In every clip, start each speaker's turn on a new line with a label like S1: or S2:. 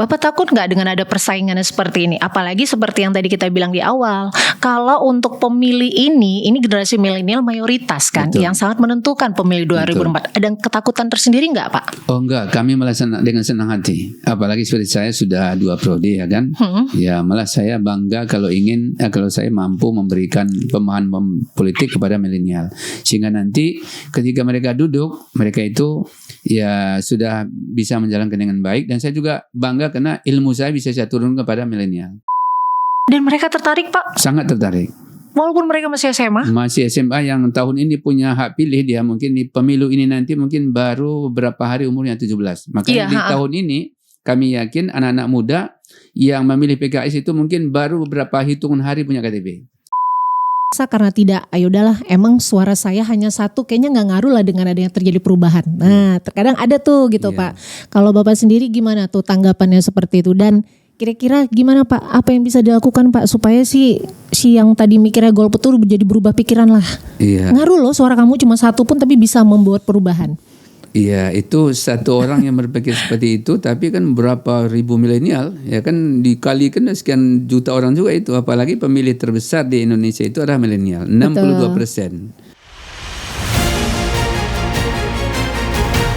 S1: Bapak takut nggak dengan ada persaingan seperti ini? Apalagi seperti yang tadi kita bilang di awal, kalau untuk pemilih ini generasi milenial mayoritas kan,
S2: Betul.
S1: yang sangat menentukan pemilih 2004. Ada ketakutan tersendiri nggak Pak?
S2: Oh enggak, kami malah dengan senang hati. Apalagi seperti saya sudah 2 periode ya kan. Ya malah saya bangga kalau saya mampu memberikan pemahaman politik kepada milenial. Sehingga nanti ketika mereka duduk, mereka itu ya sudah bisa menjalankan dengan baik. Dan saya juga bangga karena ilmu saya bisa saya turun kepada milenial.
S1: Dan mereka tertarik Pak?
S2: Sangat tertarik.
S1: Walaupun mereka masih SMA?
S2: Masih SMA yang tahun ini punya hak pilih, dia mungkin di pemilu ini nanti mungkin baru beberapa hari umurnya 17. Makanya di tahun ini kami yakin anak-anak muda yang memilih PKS itu mungkin baru beberapa hitungan hari punya KTP.
S3: Karena tidak, udahlah emang suara saya hanya satu, kayaknya nggak ngaruh lah dengan adanya terjadi perubahan. Nah terkadang ada tuh gitu Pak. Kalau Bapak sendiri gimana tuh tanggapannya seperti itu, dan kira-kira gimana Pak, apa yang bisa dilakukan Pak supaya si yang tadi mikirnya golput tuh jadi berubah pikiran lah. Ngaruh loh suara kamu cuma satu pun tapi bisa membuat perubahan.
S2: Iya, itu satu orang yang berpikir seperti itu, tapi kan berapa ribu milenial, ya kan dikalikan sekian juta orang juga itu, apalagi pemilih terbesar di Indonesia itu adalah milenial, 62%.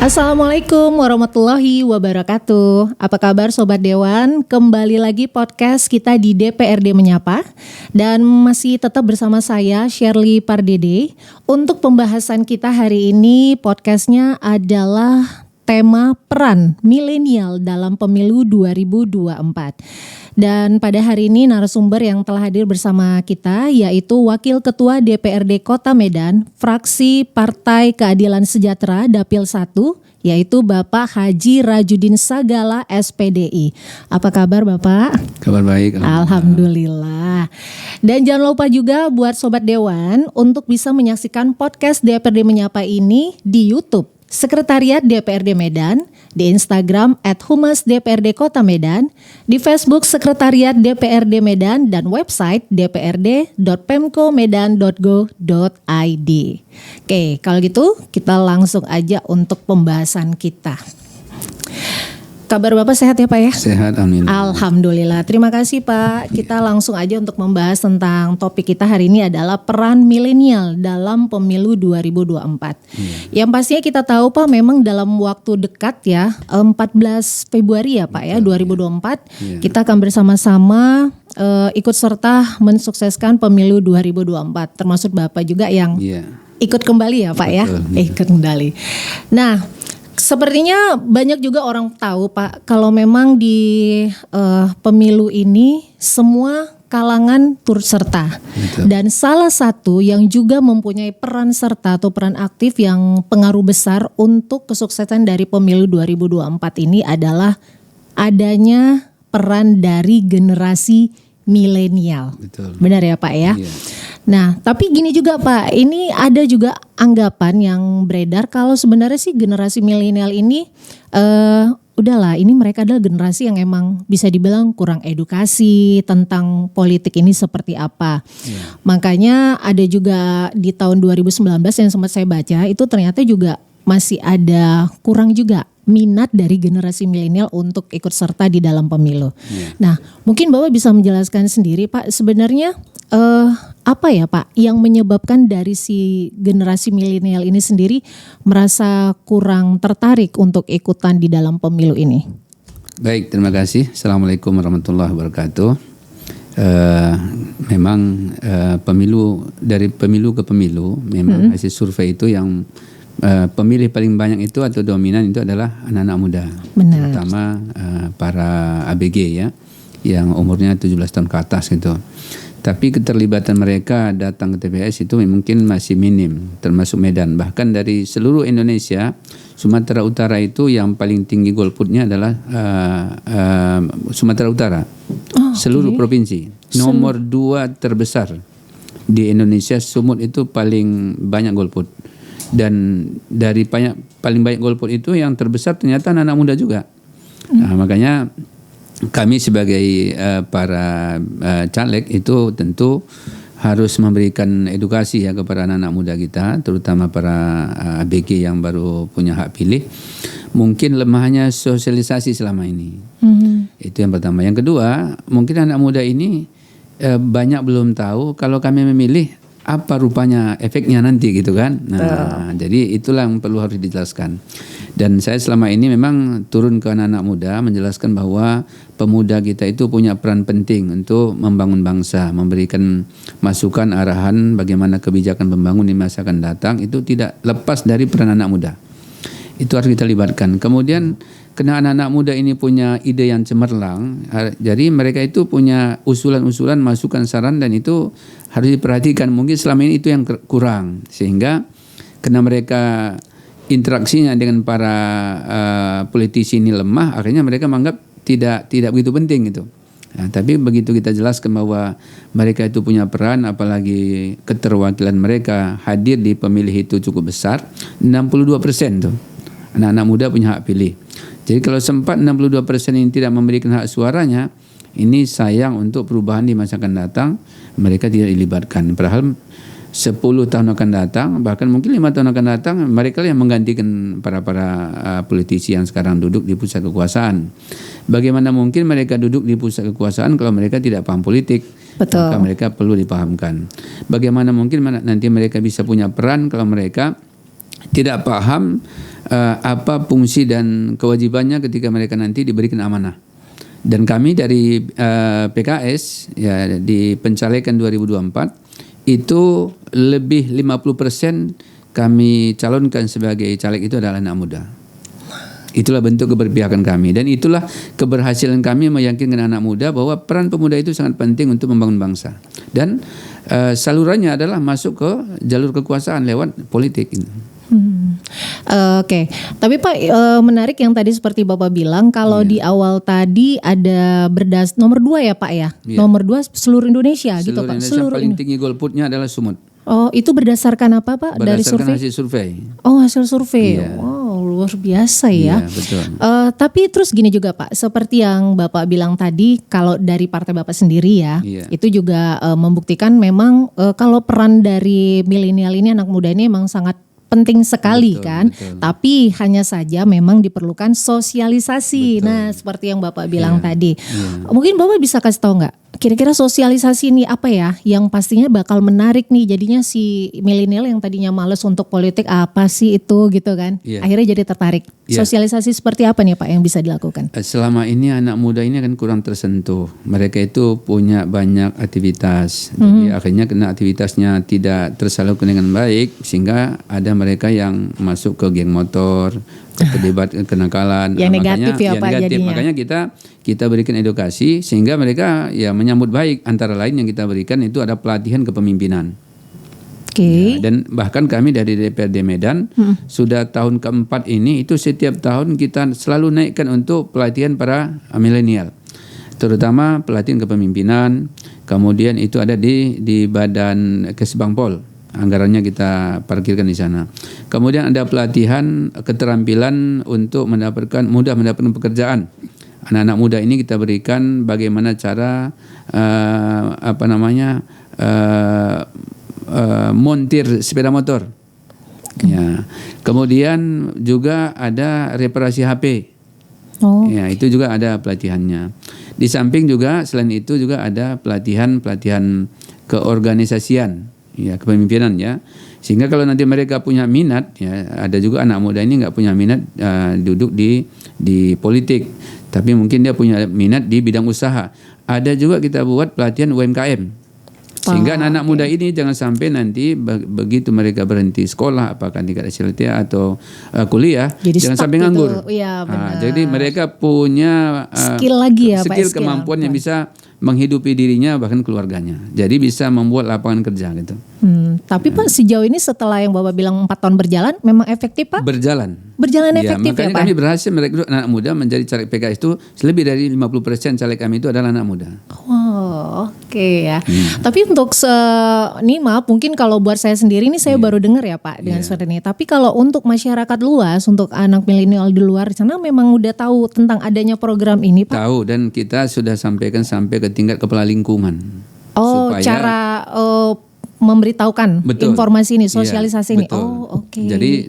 S3: Assalamualaikum warahmatullahi wabarakatuh. Apa kabar Sobat Dewan? Kembali lagi podcast kita di DPRD Menyapa. Dan masih tetap bersama saya Shirley Pardede. Untuk pembahasan kita hari ini, podcastnya adalah tema peran milenial dalam pemilu 2024. Dan pada hari ini narasumber yang telah hadir bersama kita yaitu Wakil Ketua DPRD Kota Medan, fraksi Partai Keadilan Sejahtera Dapil 1, yaitu Bapak Haji Rajudin Sagala SPDI. Apa kabar Bapak?
S2: Kabar baik.
S3: Alhamdulillah. Dan jangan lupa juga buat Sobat Dewan untuk bisa menyaksikan podcast DPRD Menyapa ini di YouTube Sekretariat DPRD Medan, di Instagram @humasdprd Kota Medan, di Facebook Sekretariat DPRD Medan, dan website dprd.pemkomedan.go.id. Oke, kalau gitu kita langsung aja untuk pembahasan kita. Kabar Bapak sehat ya Pak ya?
S2: Sehat, alhamdulillah.
S3: Alhamdulillah. Terima kasih Pak. Kita langsung aja untuk membahas tentang topik kita hari ini adalah peran milenial dalam pemilu 2024. Yang pastinya kita tahu Pak, memang dalam waktu dekat ya, 14 Februari ya Pak ya, 2024, kita akan bersama-sama ikut serta mensukseskan pemilu 2024. Termasuk Bapak juga yang ikut kembali ya Pak.
S2: Betul,
S3: ya? Ikut kembali. Nah, sepertinya banyak juga orang tahu Pak, kalau memang di pemilu ini semua kalangan turut serta.
S2: Betul.
S3: Dan salah satu yang juga mempunyai peran serta atau peran aktif yang pengaruh besar untuk kesuksesan dari pemilu 2024 ini adalah adanya peran dari generasi milenial.
S2: Betul.
S3: Benar ya Pak ya?
S2: Iya.
S3: Nah, tapi gini juga Pak, ini ada juga anggapan yang beredar kalau sebenarnya sih generasi milenial ini udahlah, ini mereka adalah generasi yang emang bisa dibilang kurang edukasi tentang politik ini seperti apa. Makanya ada juga di tahun 2019 yang sempat saya baca, itu ternyata juga masih ada kurang juga minat dari generasi milenial untuk ikut serta di dalam pemilu. Nah, mungkin Bapak bisa menjelaskan sendiri Pak, sebenarnya apa ya Pak yang menyebabkan dari si generasi milenial ini sendiri merasa kurang tertarik untuk ikutan di dalam pemilu ini?
S2: Baik, terima kasih. Assalamualaikum warahmatullahi wabarakatuh. Memang dari pemilu ke pemilu memang hasil survei itu yang pemilih paling banyak itu atau dominan itu adalah anak-anak muda.
S3: Benar.
S2: Terutama para ABG ya, yang umurnya 17 tahun ke atas gitu. Tapi keterlibatan mereka datang ke TPS itu mungkin masih minim, termasuk Medan. Bahkan dari seluruh Indonesia, Sumatera Utara itu yang paling tinggi golputnya adalah Sumatera Utara. Seluruh provinsi. Nomor 2 terbesar di Indonesia, Sumut itu paling banyak golput. Dan dari paling banyak golput itu yang terbesar ternyata anak-anak muda juga. Nah, makanya kami sebagai para caleg itu tentu harus memberikan edukasi ya kepada anak-anak muda kita, terutama para ABG yang baru punya hak pilih. Mungkin lemahnya sosialisasi selama ini. Itu yang pertama. Yang kedua, mungkin anak muda ini banyak belum tahu kalau kami memilih apa rupanya efeknya nanti gitu kan. Nah, jadi itulah yang perlu harus dijelaskan. Dan saya selama ini memang turun ke anak-anak muda menjelaskan bahwa pemuda kita itu punya peran penting untuk membangun bangsa, memberikan masukan arahan bagaimana kebijakan pembangun di masa akan datang, itu tidak lepas dari peran anak muda. Itu harus kita libatkan. Kemudian karena anak-anak muda ini punya ide yang cemerlang, jadi mereka itu punya usulan-usulan, masukan, saran, dan itu harus diperhatikan. Mungkin selama ini itu yang kurang, sehingga karena mereka interaksinya dengan para politisi ini lemah, akhirnya mereka menganggap tidak begitu penting itu. Nah, tapi begitu kita jelaskan bahwa mereka itu punya peran, apalagi keterwakilan mereka hadir di pemilih itu cukup besar, 62% tuh anak-anak muda punya hak pilih. Jadi kalau sempat 62% ini tidak memberikan hak suaranya, ini sayang untuk perubahan di masa akan datang, mereka tidak dilibatkan. Padahal 10 tahun akan datang, bahkan mungkin 5 tahun akan datang, mereka yang menggantikan para politisi yang sekarang duduk di pusat kekuasaan. Bagaimana mungkin mereka duduk di pusat kekuasaan kalau mereka tidak paham politik?
S3: Betul.
S2: Maka mereka perlu dipahamkan. Bagaimana mungkin nanti mereka bisa punya peran kalau mereka tidak paham apa fungsi dan kewajibannya ketika mereka nanti diberikan amanah. Dan kami dari PKS ya di pencalekan 2024 itu lebih 50% kami calonkan sebagai caleg itu adalah anak muda. Itulah bentuk keberpihakan kami, dan itulah keberhasilan kami meyakinkan anak muda bahwa peran pemuda itu sangat penting untuk membangun bangsa. Dan salurannya adalah masuk ke jalur kekuasaan lewat politik.
S3: Oke. Tapi Pak, menarik yang tadi seperti Bapak bilang kalau di awal tadi ada nomor 2 ya Pak ya.
S2: Iya.
S3: Nomor 2 seluruh Indonesia gitu Pak.
S2: Indonesia paling tinggi golputnya adalah Sumut.
S3: Oh, itu berdasarkan apa Pak? Dari
S2: Berdasarkan
S3: survei?
S2: hasil survei.
S3: Oh, hasil survei.
S2: Iya.
S3: Wow, luar biasa ya.
S2: Iya, betul.
S3: Tapi terus gini juga Pak, seperti yang Bapak bilang tadi, kalau dari partai Bapak sendiri ya,
S2: Iya.
S3: itu juga membuktikan memang kalau peran dari milenial ini, anak muda ini memang sangat penting sekali.
S2: Betul,
S3: kan.
S2: betul.
S3: Tapi hanya saja memang diperlukan sosialisasi.
S2: Betul.
S3: Nah, seperti yang Bapak bilang
S2: Iya,
S3: tadi.
S2: iya.
S3: Mungkin Bapak bisa kasih tahu nggak? Kira-kira sosialisasi ini apa ya yang pastinya bakal menarik nih, jadinya si milenial yang tadinya males untuk politik apa sih itu gitu kan,
S2: Iya.
S3: akhirnya jadi tertarik.
S2: Iya.
S3: Sosialisasi seperti apa nih Pak yang bisa dilakukan?
S2: Selama ini anak muda ini kan kurang tersentuh. Mereka itu punya banyak aktivitas. Jadi akhirnya karena aktivitasnya tidak tersalurkan dengan baik, sehingga ada mereka yang masuk ke geng motor, terlibat kenakalan.
S3: Yang negatif ya,
S2: yang
S3: Pak,
S2: negatif.
S3: jadinya.
S2: Makanya kita berikan edukasi sehingga mereka ya menyambut baik. Antara lain yang kita berikan itu ada pelatihan kepemimpinan.
S3: Oke.
S2: Ya, dan bahkan kami dari DPRD Medan sudah tahun keempat ini itu setiap tahun kita selalu naikkan untuk pelatihan para milenial, terutama pelatihan kepemimpinan. Kemudian itu ada di Badan Kesbangpol, anggarannya kita parkirkan di sana. Kemudian ada pelatihan keterampilan untuk mudah mendapatkan pekerjaan. Anak-anak muda ini kita berikan bagaimana cara montir sepeda motor. Ya. Kemudian juga ada reparasi HP.
S3: Oh.
S2: Ya, itu juga ada pelatihannya. Di samping juga selain itu juga ada pelatihan keorganisasian, ya, kepemimpinan ya. Sehingga kalau nanti mereka punya minat, ya, ada juga anak muda ini nggak punya minat duduk di politik, tapi mungkin dia punya minat di bidang usaha. Ada juga kita buat pelatihan UMKM. Sehingga anak-anak muda ini jangan sampai nanti begitu mereka berhenti sekolah, apakah tingkat SLT atau kuliah,
S3: Jadi
S2: jangan
S3: stuck
S2: sampai
S3: gitu.
S2: nganggur.
S3: Iya, benar.
S2: Jadi mereka punya
S3: Skill lagi ya, Pak,
S2: skill
S3: skill.
S2: kemampuan yang bisa menghidupi dirinya bahkan keluarganya. Jadi bisa membuat lapangan kerja gitu.
S3: Tapi Pak, sejauh ini setelah yang Bapak bilang 4 tahun berjalan, memang efektif Pak?
S2: Berjalan.
S3: Berjalan
S2: Ya,
S3: efektif ya
S2: makanya
S3: Pak?
S2: kami berhasil merekrut anak muda menjadi caleg PKS itu lebih dari 50% caleg kami itu adalah anak muda.
S3: Wow, oke ya. Tapi untuk ini maaf, mungkin kalau buat saya sendiri ini saya baru dengar ya Pak dengan seperti ini. Tapi kalau untuk masyarakat luas, untuk anak milenial di luar sana memang udah tahu tentang adanya program ini Pak?
S2: Tahu, dan kita sudah sampaikan sampai ke tingkat kepala lingkungan.
S3: Oh,
S2: supaya
S3: cara memberitahukan
S2: Betul.
S3: informasi ini,
S2: Iya,
S3: sosialisasi ini.
S2: betul.
S3: Oh, oke.
S2: Jadi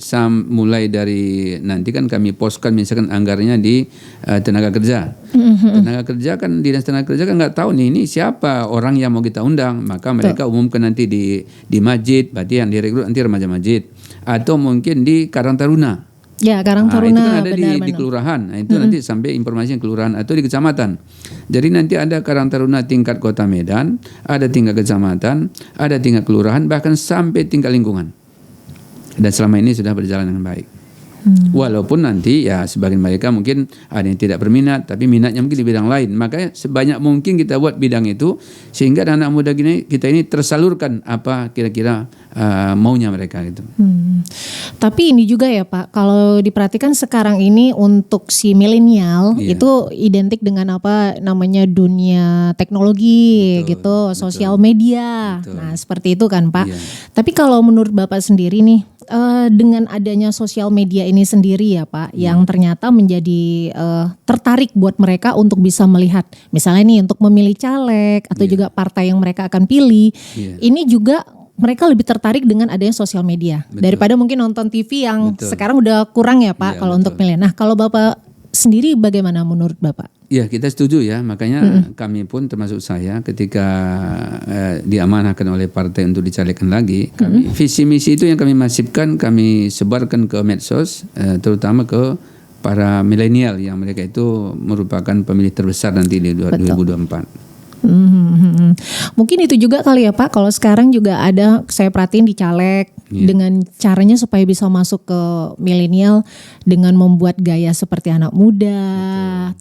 S2: mulai dari nanti kan kami poskan misalkan anggarannya di tenaga kerja. Tenaga kerja kan, dinas tenaga kerja kan nggak tahu nih ini siapa orang yang mau kita undang, maka mereka umumkan nanti di masjid, berarti yang direkrut nanti remaja masjid, atau mungkin di Karang Taruna.
S3: Ya, Karang
S2: Itu
S3: Taruna,
S2: kan ada di
S3: benar-benar.
S2: kelurahan. Nah, itu nanti sampai informasi yang kelurahan atau di kecamatan. Jadi nanti ada Karang Taruna tingkat Kota Medan, ada tingkat kecamatan, ada tingkat kelurahan, bahkan sampai tingkat lingkungan. Dan selama ini sudah berjalan dengan baik. Walaupun nanti ya sebagian mereka mungkin ada yang tidak berminat, tapi minatnya mungkin di bidang lain. Makanya sebanyak mungkin kita buat bidang itu sehingga anak muda kita ini tersalurkan apa kira-kira maunya mereka gitu.
S3: Tapi ini juga ya Pak, kalau diperhatikan sekarang ini untuk si milenial itu identik dengan apa namanya dunia teknologi gitu, sosial media. Nah seperti itu kan Pak. Tapi kalau menurut Bapak sendiri nih, dengan adanya sosial media ini sendiri ya Pak, yang ternyata menjadi tertarik buat mereka untuk bisa melihat, misalnya nih untuk memilih caleg atau juga partai yang mereka akan pilih, ini juga mereka lebih tertarik dengan adanya sosial media daripada mungkin nonton TV yang sekarang udah kurang ya Pak kalau untuk milih. Nah kalau Bapak sendiri bagaimana menurut Bapak?
S2: Ya kita setuju ya, makanya kami pun termasuk saya ketika diamanahkan oleh partai untuk dicalekkan lagi, kami visi misi itu yang kami masifkan, kami sebarkan ke medsos, terutama ke para milenial yang mereka itu merupakan pemilih terbesar nanti di 2024.
S3: Mungkin itu juga kali ya Pak, kalau sekarang juga ada saya perhatiin di caleg dengan caranya supaya bisa masuk ke milenial dengan membuat gaya seperti anak muda.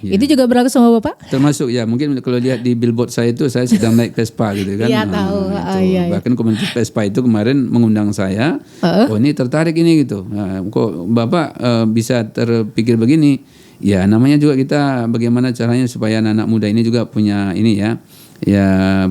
S3: Itu juga berlaku sama Bapak?
S2: Termasuk ya, mungkin kalau lihat di billboard saya itu saya sedang naik Vespa gitu kan.
S3: Iya tahu.
S2: Bahkan komunitas Vespa itu kemarin mengundang saya, oh ini tertarik ini gitu. Nah, kok Bapak bisa terpikir begini? Ya namanya juga kita bagaimana caranya supaya anak-anak muda ini juga punya ini ya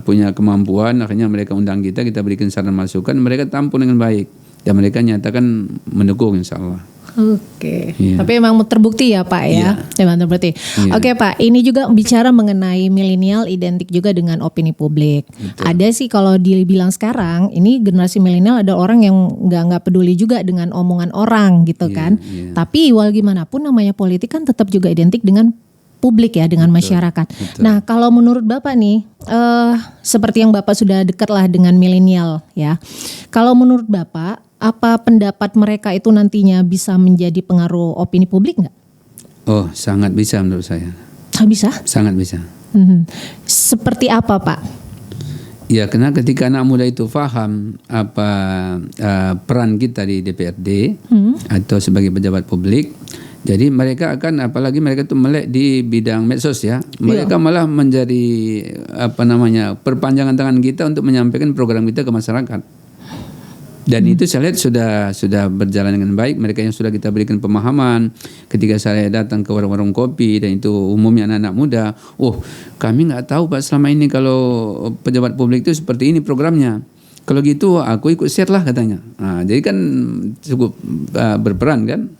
S2: punya kemampuan, akhirnya mereka undang kita berikan saran masukan, mereka tampung dengan baik dan mereka nyatakan mendukung insya Allah.
S3: Oke. Tapi emang terbukti ya Pak ya. Memang terbukti. Oke Pak, ini juga bicara mengenai milenial identik juga dengan opini publik. Ada sih kalau dibilang sekarang ini generasi milenial ada orang yang nggak peduli juga dengan omongan orang gitu kan. Tapi walau gimana pun namanya politik kan tetap juga identik dengan publik ya, dengan masyarakat. Nah kalau menurut Bapak nih, seperti yang Bapak sudah dekat lah dengan milenial ya. Kalau menurut Bapak, apa pendapat mereka itu nantinya bisa menjadi pengaruh opini publik nggak?
S2: Oh sangat bisa menurut saya.
S3: Bisa?
S2: Sangat bisa.
S3: Seperti apa Pak?
S2: Ya karena ketika anak muda itu paham apa peran kita di DPRD atau sebagai pejabat publik, jadi mereka akan, apalagi mereka tuh melek di bidang medsos ya, mereka malah menjadi perpanjangan tangan kita untuk menyampaikan program kita ke masyarakat. Dan itu saya lihat sudah berjalan dengan baik. Mereka yang sudah kita berikan pemahaman ketika saya datang ke warung-warung kopi, dan itu umumnya anak-anak muda. Oh kami nggak tahu Pak selama ini kalau pejabat publik itu seperti ini programnya. Kalau gitu aku ikut share lah katanya. Nah, jadi kan cukup berperan kan.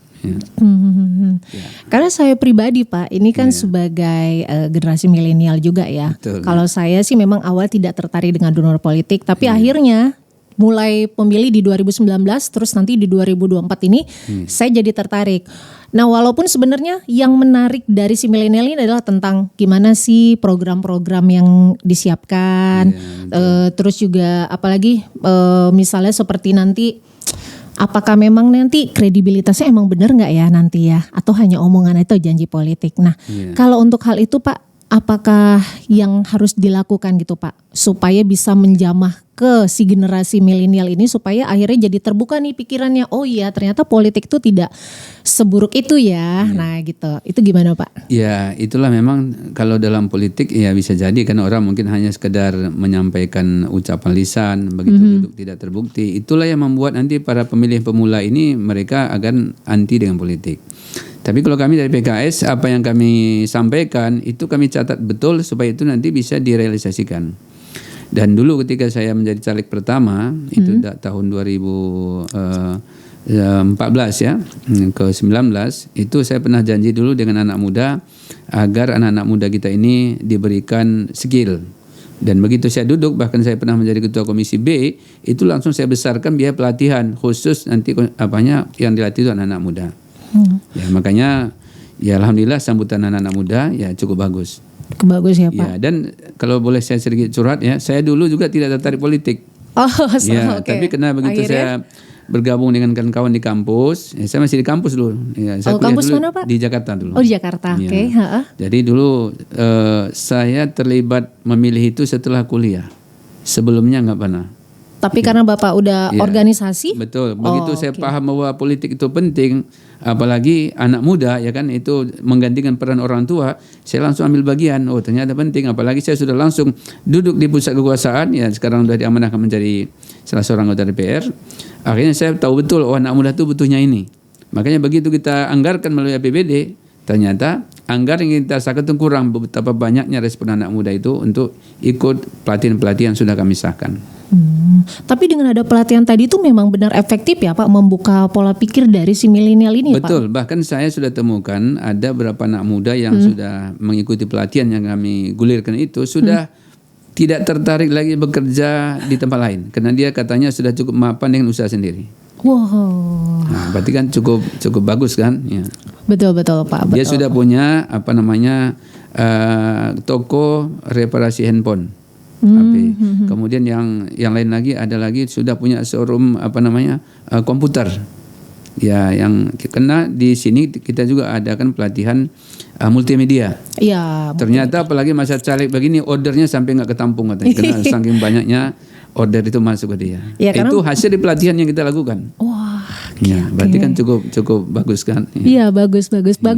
S3: Karena saya pribadi Pak, ini kan sebagai generasi milenial juga ya. Kalau saya sih memang awal tidak tertarik dengan dunia politik, tapi akhirnya mulai pemilih di 2019 terus nanti di 2024 ini saya jadi tertarik. Nah walaupun sebenarnya yang menarik dari si milenial ini adalah tentang gimana sih program-program yang disiapkan, terus juga apalagi misalnya seperti nanti apakah memang nanti kredibilitasnya emang benar nggak ya nanti ya, atau hanya omongan itu janji politik. Nah kalau untuk hal itu Pak, apakah yang harus dilakukan gitu Pak supaya bisa menjamah ke si generasi milenial ini supaya akhirnya jadi terbuka nih pikirannya, oh iya ternyata politik itu tidak seburuk itu ya. Nah gitu, itu gimana Pak? Ya itulah memang kalau dalam politik ya bisa jadi karena orang mungkin hanya sekedar menyampaikan ucapan lisan, begitu duduk tidak terbukti. Itulah yang membuat nanti para pemilih pemula ini mereka akan anti dengan politik. Tapi kalau kami dari PKS, apa yang kami sampaikan itu kami catat betul supaya itu nanti bisa direalisasikan. Dan dulu ketika saya menjadi caleg pertama, itu tahun 2014 ya, ke 19, itu saya pernah janji dulu dengan anak muda, agar anak-anak muda kita ini diberikan skill.
S2: Dan begitu saya duduk, bahkan saya pernah menjadi ketua komisi B, itu langsung saya besarkan biaya pelatihan khusus nanti yang dilatih itu anak-anak muda. Ya, makanya ya alhamdulillah sambutan anak-anak muda ya cukup bagus.
S3: Bagus ya Pak.
S2: Ya, dan kalau boleh saya sedikit curhat ya, saya dulu juga tidak tertarik politik.
S3: Oh,
S2: Ya,
S3: oke.
S2: tapi karena begitu
S3: Akhirnya?
S2: saya bergabung dengan kawan-kawan di kampus, ya, saya masih di kampus dulu. Ya, saya kuliah
S3: kampus
S2: dulu
S3: mana, Pak?
S2: di Jakarta dulu.
S3: Oh, di Jakarta.
S2: Ya.
S3: Oke, heeh.
S2: Jadi dulu saya terlibat memilih itu setelah kuliah. Sebelumnya nggak pernah.
S3: Tapi karena Bapak udah
S2: Ya.
S3: organisasi?
S2: Betul. Begitu saya
S3: oke.
S2: paham bahwa politik itu penting, apalagi anak muda ya kan, itu menggantikan peran orang tua, saya langsung ambil bagian. Oh, ternyata penting, apalagi saya sudah langsung duduk di pusat kekuasaan, ya sekarang sudah diamanahkan menjadi salah seorang anggota DPR. Akhirnya saya tahu betul, oh anak muda itu butuhnya ini. Makanya begitu kita anggarkan melalui APBD, ternyata anggaran yang kita sakat itu kurang. Betapa banyaknya respon anak muda itu untuk ikut pelatihan-pelatihan sudah kami sahkan.
S3: Tapi dengan ada pelatihan tadi itu memang benar efektif ya Pak membuka pola pikir dari si milenial ini ya Pak?
S2: Betul, bahkan saya sudah temukan ada beberapa anak muda yang sudah mengikuti pelatihan yang kami gulirkan itu sudah tidak tertarik lagi bekerja di tempat lain karena dia katanya sudah cukup mapan dengan usaha sendiri.
S3: Wow.
S2: Nah, berarti kan cukup bagus kan? Ya.
S3: Betul Pak.
S2: Dia
S3: Betul.
S2: sudah punya toko reparasi handphone. HP. Kemudian yang lain lagi ada lagi sudah punya showroom komputer. Ya, yang kena di sini kita juga adakan pelatihan multimedia.
S3: Iya.
S2: Ternyata apalagi masa caleg begini ordernya sampai nggak ketampung katanya karena saking banyaknya order itu masuk ke dia.
S3: Ya, karena-
S2: Itu hasil di pelatihan yang kita lakukan.
S3: Wah.
S2: Ya, berarti kan cukup bagus kan? Ya.
S3: Iya bagus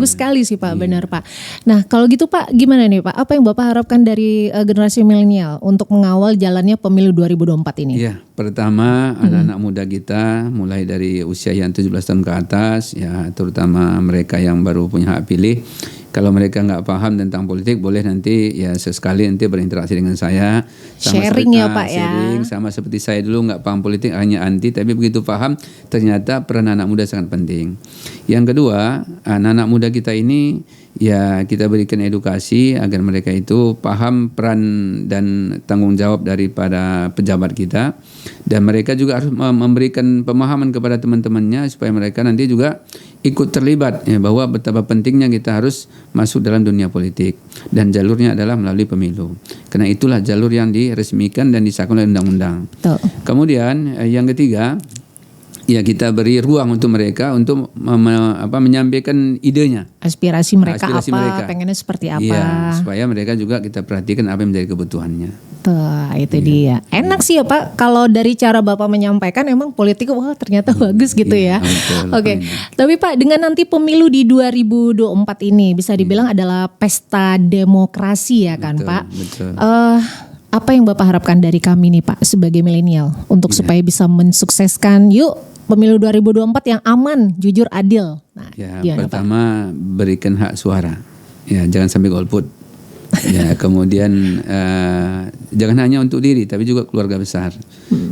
S3: sekali sih Pak, benar Pak. Nah kalau gitu Pak gimana nih Pak? Apa yang Bapak harapkan dari generasi milenial untuk mengawal jalannya pemilu 2024 ini?
S2: Iya, pertama anak-anak muda kita mulai dari usia yang 17 tahun ke atas, ya terutama mereka yang baru punya hak pilih. Kalau mereka nggak paham tentang politik, boleh nanti ya sesekali nanti berinteraksi dengan saya.
S3: Sharing ya, Pak, ya.
S2: Sharing, sama seperti saya dulu nggak paham politik, hanya anti, tapi begitu paham ternyata peran anak muda sangat penting. Yang kedua, anak-anak muda kita ini ya kita berikan edukasi agar mereka itu paham peran dan tanggung jawab daripada pejabat kita, dan mereka juga harus memberikan pemahaman kepada teman-temannya supaya mereka nanti juga ikut terlibat ya, bahwa betapa pentingnya kita harus masuk dalam dunia politik dan jalurnya adalah melalui pemilu. Karena itulah jalur yang diresmikan dan disahkan oleh undang-undang.
S3: Betul.
S2: Kemudian yang ketiga, ya kita beri ruang untuk mereka untuk menyampaikan idenya.
S3: Aspirasi mereka
S2: Aspirasi
S3: apa?
S2: mereka.
S3: Pengennya seperti apa?
S2: Iya, supaya mereka juga kita perhatikan apa yang menjadi kebutuhannya.
S3: Tuh, itu dia. Enak sih ya Pak, kalau dari cara Bapak menyampaikan emang politik wah ternyata bagus gitu ya.
S2: betul.
S3: Oke. Tapi Pak, dengan nanti pemilu di 2024 ini bisa dibilang adalah pesta demokrasi ya kan
S2: Betul,
S3: Pak?
S2: betul.
S3: Apa yang Bapak harapkan dari kami nih Pak sebagai milenial untuk supaya bisa mensukseskan yuk pemilu 2024 yang aman, jujur, adil. Nah,
S2: Ya,
S3: gimana, Pak?
S2: pertama berikan hak suara. Ya, jangan sampai golput. Ya, kemudian jangan hanya untuk diri tapi juga keluarga besar.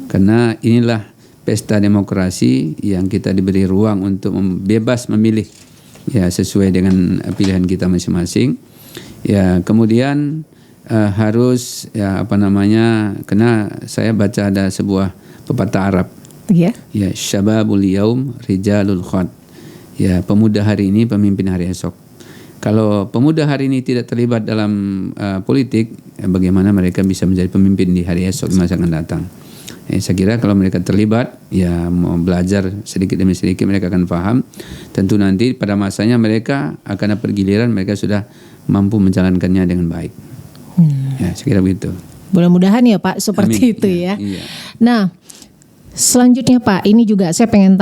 S2: Karena inilah pesta demokrasi yang kita diberi ruang untuk bebas memilih ya sesuai dengan pilihan kita masing-masing. Ya, kemudian harus karena saya baca ada sebuah pepatah Arab.
S3: Iya.
S2: Ya, syababul yaum rijalul khad. Ya, pemuda hari ini pemimpin hari esok. Kalau pemuda hari ini tidak terlibat dalam politik, bagaimana mereka bisa menjadi pemimpin di hari esok, di masa akan datang? Saya kira kalau mereka terlibat, ya mau belajar sedikit demi sedikit mereka akan paham. Tentu nanti pada masanya mereka akan dapat giliran, mereka sudah mampu menjalankannya dengan baik. Ya, saya kira begitu.
S3: Mudah-mudahan ya Pak seperti
S2: Amin.
S3: itu ya.
S2: Iya.
S3: Nah, selanjutnya Pak, ini juga saya pengen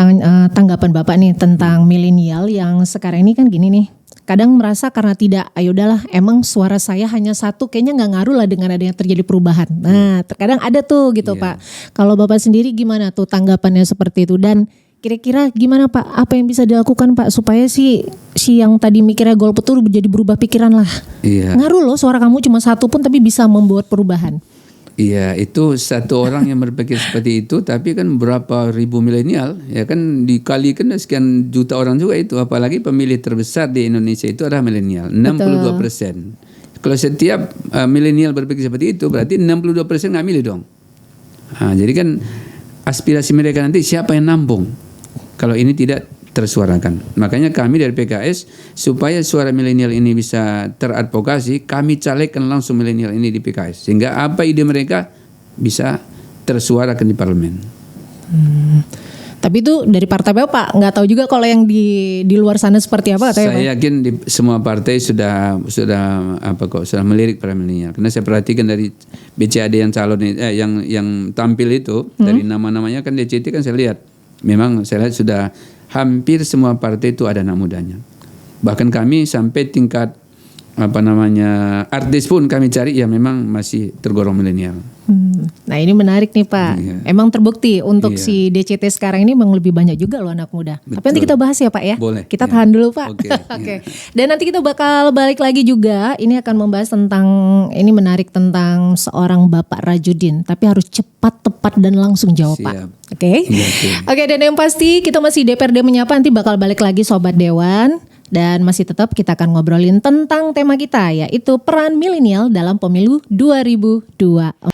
S3: tanggapan Bapak nih tentang milenial yang sekarang ini kan gini nih. Kadang merasa karena tidak, ayo udahlah emang suara saya hanya satu, kayaknya nggak ngaruh lah dengan adanya terjadi perubahan. Nah, terkadang ada tuh gitu
S2: Iya.
S3: Pak. Kalau Bapak sendiri gimana tuh tanggapannya seperti itu, dan kira-kira gimana Pak, apa yang bisa dilakukan Pak supaya si yang tadi mikirnya golput tuh jadi berubah pikiran lah.
S2: Iya.
S3: Ngaruh loh suara kamu cuma satu pun tapi bisa membuat perubahan.
S2: Iya, itu satu orang yang berpikir seperti itu, tapi kan berapa ribu milenial, ya kan dikalikan sekian juta orang juga itu, apalagi pemilih terbesar di Indonesia itu adalah milenial, 62%. Kalau setiap milenial berpikir seperti itu, berarti 62% nggak milih dong. Jadi kan aspirasi mereka nanti siapa yang nampung kalau ini tidak tersuarakan. Makanya kami dari PKS supaya suara milenial ini bisa teradvokasi, kami calegkan langsung milenial ini di PKS sehingga apa ide mereka bisa tersuarakan di parlemen.
S3: Tapi itu dari partai Bapak, nggak tahu juga kalau yang di luar sana seperti apa katanya, Pak?
S2: Saya yakin di semua partai sudah melirik para milenial. Karena saya perhatikan dari BCAD yang calon yang tampil itu dari nama-namanya kan DCT kan saya lihat. Memang saya lihat sudah hampir semua partai itu ada anak mudanya. Bahkan kami sampai tingkat artis pun kami cari ya memang masih tergolong milenial.
S3: Nah ini menarik nih Pak.
S2: Iya.
S3: Emang terbukti untuk
S2: Iya.
S3: si DCT sekarang ini memang lebih banyak juga loh anak muda. Tapi nanti
S2: Betul.
S3: kita bahas ya Pak ya.
S2: Boleh.
S3: Kita
S2: Iya.
S3: tahan dulu Pak.
S2: Oke.
S3: Oke. Dan nanti kita bakal balik lagi juga. Ini akan membahas tentang, ini menarik tentang seorang Bapak Rajudin. Tapi harus cepat, tepat dan langsung jawab Pak.
S2: Siap.
S3: Oke.
S2: Iya, oke.
S3: Oke, dan yang pasti kita masih DPRD Menyapa, nanti bakal balik lagi Sobat Dewan. Dan masih tetap kita akan ngobrolin tentang tema kita, yaitu peran milenial dalam pemilu 2024.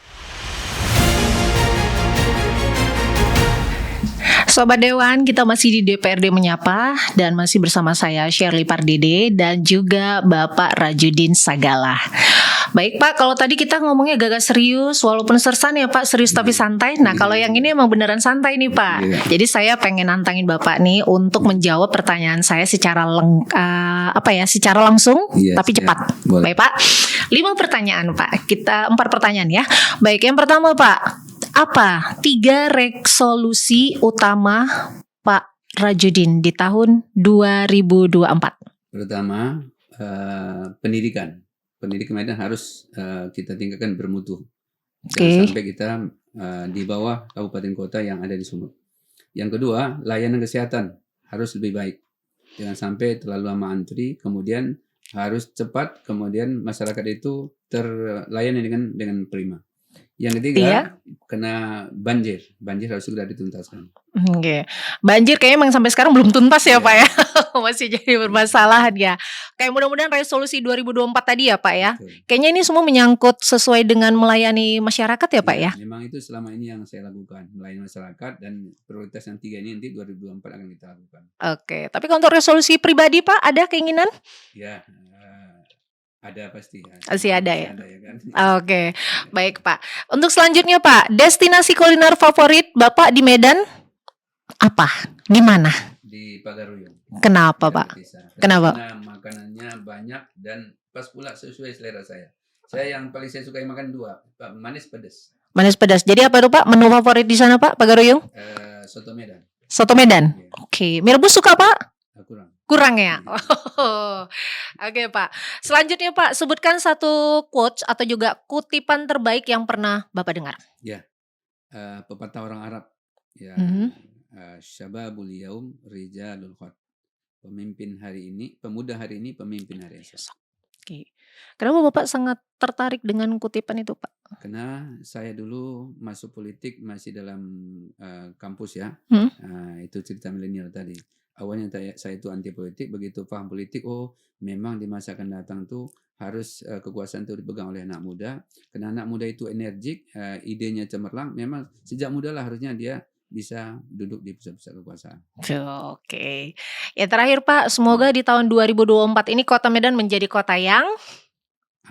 S1: Sobat Dewan, kita masih di DPRD Menyapa dan masih bersama saya Shirley Pardede dan juga Bapak Rajudin Sagala. Baik Pak, kalau tadi kita ngomongnya agak serius, walaupun sersan ya Pak, serius tapi santai. Nah kalau yang ini emang beneran santai nih Pak.
S2: Iya.
S1: Jadi saya pengen nantangin Bapak nih untuk menjawab pertanyaan saya secara secara langsung
S2: Iya,
S1: tapi
S2: siap.
S1: cepat.
S2: Boleh.
S1: Baik Pak, 5 pertanyaan Pak. 4 pertanyaan ya. Baik, yang pertama Pak, apa 3 resolusi utama Pak Rajudin di tahun 2024?
S2: Pertama, pendidikan. Pendidikan Medan harus kita tingkatkan bermutu.
S1: Oke.
S2: Jangan sampai kita di bawah kabupaten kota yang ada di Sumut. Yang kedua, layanan kesehatan harus lebih baik. Jangan sampai terlalu lama antri, kemudian harus cepat, kemudian masyarakat itu terlayani dengan prima. Yang ketiga,
S1: Iya.
S2: kena banjir. Banjir harus segera dituntaskan.
S1: Oke. Banjir kayaknya emang sampai sekarang belum tuntas ya Pak ya. Masih jadi bermasalahan ya. Kayak mudah-mudahan resolusi 2024 tadi ya Pak ya.
S2: Betul.
S1: Kayaknya ini semua menyangkut sesuai dengan melayani masyarakat ya Pak ya.
S2: Memang itu selama ini yang saya lakukan, melayani masyarakat, dan prioritas yang 3 ini nanti 2024 akan kita lakukan.
S1: Oke. Tapi kalau untuk resolusi pribadi Pak, ada keinginan?
S2: Ya, ada pasti.
S1: Pasti ada ya?
S2: Ada ya kan?
S1: Oke. Baik Pak. Untuk selanjutnya Pak, destinasi kuliner favorit Bapak di Medan apa? Di mana?
S2: Di Pagaruyung.
S1: Kenapa Pak? Kenapa?
S2: Karena makanannya banyak dan pas pula sesuai selera saya. Saya yang paling saya suka makan 2, manis pedas.
S1: Manis pedas. Jadi apa itu Pak? Menu favorit di sana Pak, Pagaruyung?
S2: Soto Medan.
S1: Soto Medan.
S2: Iya.
S1: Oke. Mie rebus suka Pak?
S2: Kurang.
S1: Kurang ya? Oh. Oke Pak. Selanjutnya Pak, sebutkan satu quotes atau juga kutipan terbaik yang pernah Bapak dengar.
S2: Pepatah orang Arab. Ya. Syababul yaum rijalul khot. Pemimpin hari ini, pemuda hari ini, pemimpin hari esok.
S1: Oke. Kenapa Bapak sangat tertarik dengan kutipan itu Pak?
S2: Karena saya dulu masuk politik masih dalam kampus ya. Itu cerita milenial tadi. Awalnya saya itu anti politik, begitu paham politik, memang di masa akan datang tuh harus kekuasaan itu dipegang oleh anak muda. Karena anak muda itu energik, idenya cemerlang, memang sejak muda lah harusnya dia bisa duduk di pusat-pusat kekuasaan.
S1: Oke. Ya terakhir Pak, semoga di tahun 2024 ini Kota Medan menjadi kota yang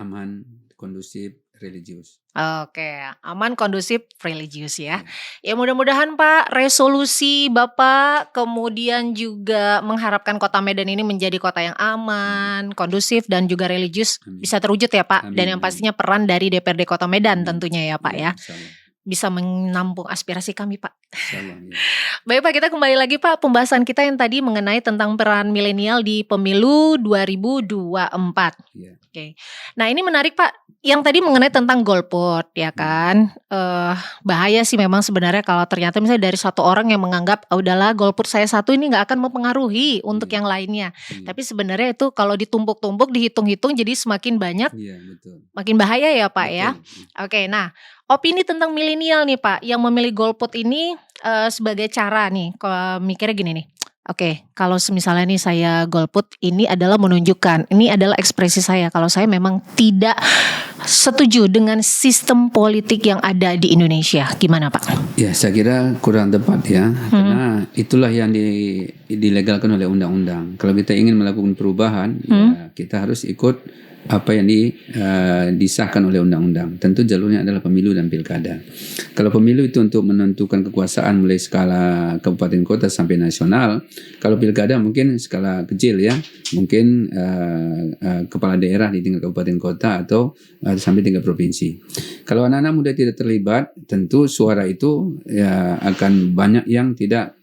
S2: Aman, kondusif, religius.
S1: Oke, aman, kondusif, religius ya. Ya mudah-mudahan Pak, resolusi Bapak kemudian juga mengharapkan Kota Medan ini menjadi kota yang aman, kondusif dan juga religius bisa terwujud ya Pak.
S2: Amin,
S1: Dan yang
S2: amin.
S1: pastinya peran dari DPRD Kota Medan
S2: Amin.
S1: tentunya ya Pak ya.
S2: Insyaallah.
S1: Bisa menampung aspirasi kami Pak.
S2: Insyaallah, ya.
S1: Baik Pak, kita kembali lagi Pak pembahasan kita yang tadi mengenai tentang peran milenial di pemilu 2024.
S2: Iya.
S1: Oke. Nah ini menarik Pak, yang tadi mengenai tentang golput ya kan. Bahaya sih memang sebenarnya kalau ternyata misalnya dari satu orang yang menganggap udahlah golput saya satu ini gak akan mempengaruhi untuk yang lainnya. Tapi sebenarnya itu kalau ditumpuk-tumpuk, dihitung-hitung jadi semakin banyak,
S2: Iya, betul.
S1: makin bahaya ya Pak ya.
S2: Betul.
S1: Oke, nah opini tentang milenial nih Pak yang memilih golput ini sebagai cara nih, kalau mikirnya gini nih, Oke, kalau misalnya nih saya golput, ini adalah menunjukkan, ini adalah ekspresi saya kalau saya memang tidak setuju dengan sistem politik yang ada di Indonesia. Gimana Pak?
S2: Ya, saya kira kurang tepat ya, karena itulah yang dilegalkan oleh undang-undang. Kalau kita ingin melakukan perubahan, ya kita harus ikut apa yang disahkan oleh undang-undang. Tentu jalurnya adalah pemilu dan pilkada. Kalau pemilu itu untuk menentukan kekuasaan mulai skala kabupaten kota sampai nasional. Kalau pilkada mungkin skala kecil ya, mungkin kepala daerah di tingkat kabupaten kota atau sampai tingkat provinsi. Kalau anak-anak muda tidak terlibat, tentu suara itu ya akan banyak yang tidak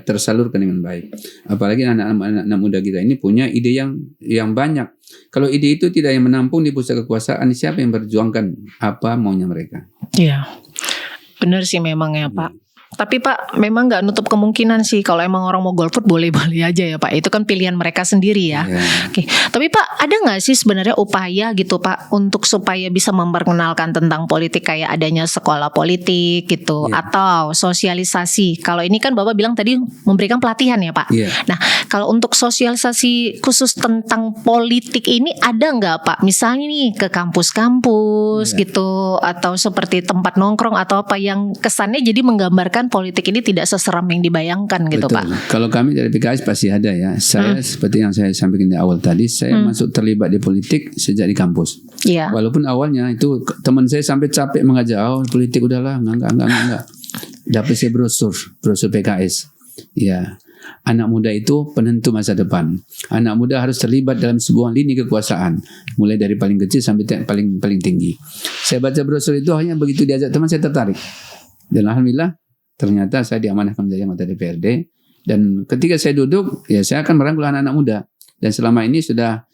S2: tersalurkan dengan baik. Apalagi anak-anak muda kita ini punya ide yang banyak. Kalau ide itu tidak yang menampung di pusat kekuasaan, siapa yang berjuangkan apa maunya mereka?
S1: Iya, benar sih memang ya Pak. Tapi Pak, memang nggak nutup kemungkinan sih kalau emang orang mau golput boleh-boleh aja ya Pak. Itu kan pilihan mereka sendiri ya. Oke. Tapi Pak, ada nggak sih sebenarnya upaya gitu Pak untuk supaya bisa memperkenalkan tentang politik, kayak adanya sekolah politik gitu atau sosialisasi? Kalau ini kan Bapak bilang tadi memberikan pelatihan ya Pak. Nah, kalau untuk sosialisasi khusus tentang politik ini ada nggak Pak? Misalnya nih ke kampus-kampus gitu, atau seperti tempat nongkrong atau apa yang kesannya jadi menggambarkan politik ini tidak seseram yang dibayangkan gitu.
S2: Betul.
S1: Pak.
S2: Kalau kami dari PKS pasti ada ya. Saya seperti yang saya sampaikan di awal tadi, saya masuk terlibat di politik sejak di kampus.
S1: Iya.
S2: Walaupun awalnya itu teman saya sampai capek mengajak, politik udahlah, enggak. Dapat saya brosur PKS. Ya. Anak muda itu penentu masa depan. Anak muda harus terlibat dalam sebuah lini kekuasaan, mulai dari paling kecil sampai paling tinggi. Saya baca brosur itu, hanya begitu diajak teman saya tertarik. Dan alhamdulillah ternyata saya diamanahkan menjadi anggota DPRD, dan ketika saya duduk ya saya akan merangkul anak-anak muda, dan selama ini sudah